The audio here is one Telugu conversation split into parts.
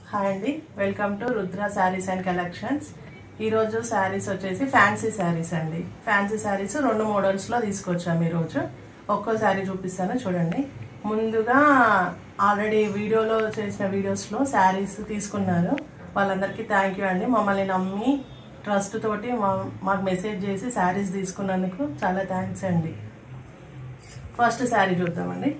హాయ్ అండి, welcome to Rudra saris and collections. ఈరోజు శారీస్ వచ్చేసి ఫ్యాన్సీ శారీస్ అండి. ఫ్యాన్సీ శారీస్ 2 మోడల్స్లో తీసుకొచ్చాము. ఈరోజు ఒక్కో శారీ చూపిస్తాను చూడండి. ముందుగా ఆల్రెడీ వీడియోలో చేసిన వీడియోస్లో శారీస్ తీసుకున్నారు. వాళ్ళందరికీ థ్యాంక్ యూ అండి. మమ్మల్ని నమ్మి ట్రస్ట్ తోటి మాకు మెసేజ్ చేసి శారీస్ తీసుకున్నందుకు చాలా థ్యాంక్స్ అండి. ఫస్ట్ శారీ చూద్దామండి.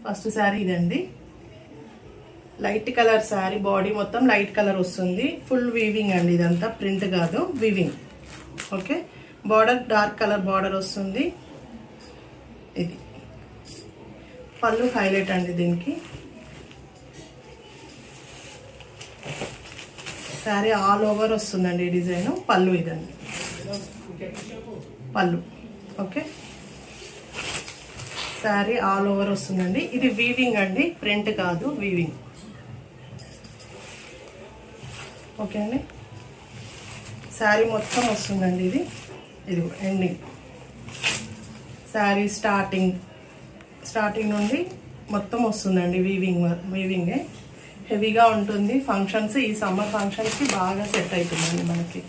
ఫస్ట్ శారీ ఇదండి. లైట్ కలర్ శారీ, బాడీ మొత్తం లైట్ కలర్ వస్తుంది. ఫుల్ వీవింగ్ అండి, ఇదంతా ప్రింట్ కాదు, weaving. Okay, border dark colour border వస్తుంది. ఇది పళ్ళు హైలైట్ అండి. దీనికి శారీ ఆల్ ఓవర్ వస్తుందండి ఈ డిజైన్. పళ్ళు ఇదండి పళ్ళు. ఓకే, శారీ ఆల్ ఓవర్ వస్తుందండి. ఇది వీవింగ్ అండి, ప్రింట్ కాదు, వీవింగ్. ఓకే అండి, శారీ మొత్తం వస్తుందండి. ఇది ఎండింగ్. శారీ స్టార్టింగ్ నుండి మొత్తం వస్తుందండి వీవింగే. హెవీగా ఉంటుంది. ఫంక్షన్స్, ఈ సమ్మర్ ఫంక్షన్స్కి బాగా సెట్ అవుతుందండి మనకి.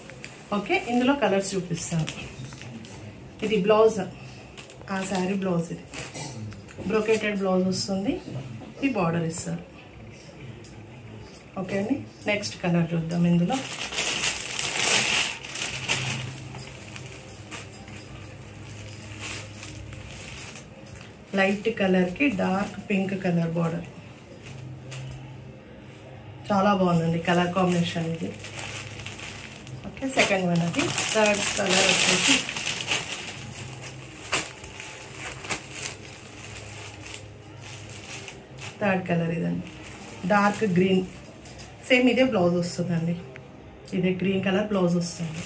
ఓకే, ఇందులో కలర్స్ చూపిస్తాను. ఇది బ్లౌజ్, ఆ శారీ బ్లౌజ్. ఇది బ్రోకేటెడ్ బ్లౌజ్ వస్తుంది. ఈ బార్డర్ ఇస్తారు. ఓకే అండి, నెక్స్ట్ కలర్ చూద్దాం. ఇందులో లైట్ కలర్కి డార్క్ పింక్ కలర్ బార్డర్. చాలా బాగుందండి కలర్ కాంబినేషన్ ఇది. Okay, second one. అది థర్డ్ కలర్ వచ్చేసి థర్డ్ కలర్ ఇదండి, డార్క్ గ్రీన్. సేమ్ ఇదే బ్లౌజ్ వస్తుందండి. ఇదే గ్రీన్ కలర్ బ్లౌజ్ వస్తుంది.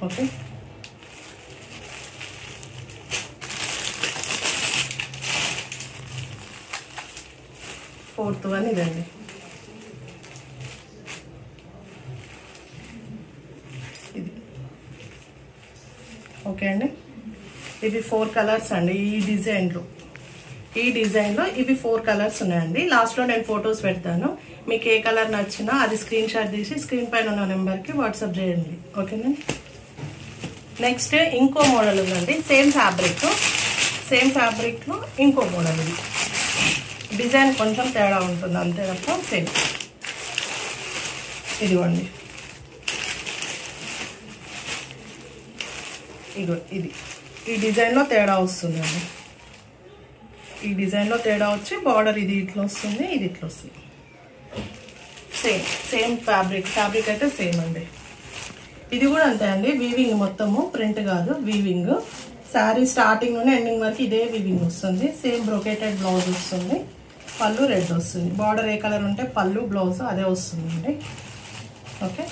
ఓకే, ఫోర్త్ వన్ ఇదండి. ఇది ఓకే అండి. ఇది 4 కలర్స్ అండి. ఈ డిజైన్లో ఇవి 4 కలర్స్ ఉన్నాయండి. లాస్ట్లో నేను ఫొటోస్ పెడతాను. మీకు ఏ కలర్ నచ్చినా అది స్క్రీన్ షాట్ తీసి స్క్రీన్ పైన ఉన్న నెంబర్కి వాట్సాప్ చేయండి. ఓకేనా. నెక్స్ట్ ఇంకో మోడల్ ఉందండి. సేమ్ ఫ్యాబ్రిక్లో ఇంకో మోడల్. ఇది డిజైన్ కొంచెం తేడా ఉంటుంది, అంతే తప్ప సేమ్. ఇదిగోండి, ఇది ఈ డిజైన్లో తేడా వస్తుందండి. ఈ డిజైన్లో తేడా వచ్చి బార్డర్ ఇది ఇట్లా వస్తుంది, ఇది ఇట్లా వస్తుంది. సేమ్ ఫ్యాబ్రిక్ అయితే సేమ్ అండి. ఇది కూడా అంతే అండి, వీవింగ్ మొత్తము, ప్రింట్ కాదు, వీవింగ్. శారీ స్టార్టింగ్ నుండి ఎండింగ్ వరకు ఇదే వీవింగ్ వస్తుంది. సేమ్ బ్రోకేటెడ్ బ్లౌజ్ వస్తుంది. పళ్ళు రెడ్ వస్తుంది. బార్డర్ ఏ కలర్ ఉంటే పళ్ళు బ్లౌజ్ అదే వస్తుందండి. ఓకే,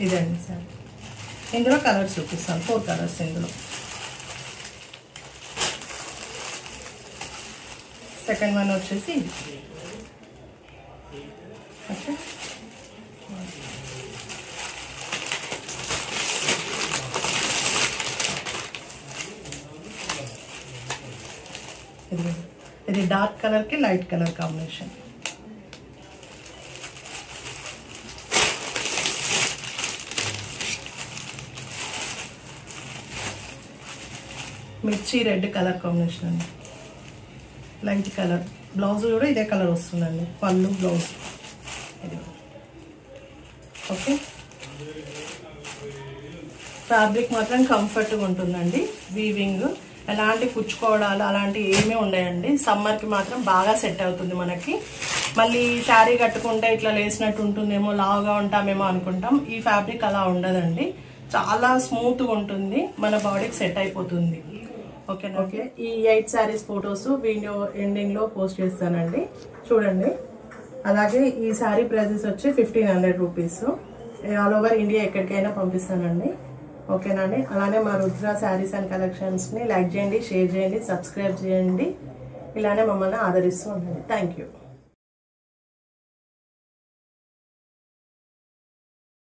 ఇదండి సార్. ఇందులో కలర్స్ చూపిస్తాను, 4 కలర్స్ ఇందులో. సెకండ్ వన్ వచ్చేసి ఓకే, ఇది డార్క్ కలర్కి లైట్ కలర్ కాంబినేషన్. మిర్చి రెడ్ కలర్ కాంబినేషన్ అండి. లైట్ కలర్ బ్లౌజ్ కూడా ఇదే కలర్ వస్తుందండి. పళ్ళు బ్లౌజ్ ఇది. ఓకే, ఫ్యాబ్రిక్ మాత్రం కంఫర్ట్గా ఉంటుందండి. వీవింగ్ ఎలాంటి కుచ్చుకోవడాలు అలాంటివి ఏమీ ఉండయండి. సమ్మర్కి మాత్రం బాగా సెట్ అవుతుంది మనకి. మళ్ళీ శారీ కట్టుకుంటే ఇట్లా లేసినట్టు ఉంటుందేమో, లావుగా ఉంటామేమో అనుకుంటాం. ఈ ఫ్యాబ్రిక్ అలా ఉండదండి. చాలా స్మూత్గా ఉంటుంది, మన బాడీకి సెట్ అయిపోతుంది. ఓకేనా. ఓకే, ఈ 8 శారీస్ ఫొటోస్ వీడియో ఎండింగ్లో పోస్ట్ చేస్తానండి, చూడండి. అలాగే ఈ శారీ ప్రైజెస్ వచ్చి 1500 రూపీస్. ఆల్ ఓవర్ ఇండియా ఎక్కడికైనా పంపిస్తానండి. ఓకేనండి. అలానే మా రుద్ర శారీస్ అండ్ కలెక్షన్స్ని లైక్ చేయండి, షేర్ చేయండి, సబ్స్క్రైబ్ చేయండి. ఇలానే మమ్మల్ని ఆదరిస్తూ ఉండండి. Thank you.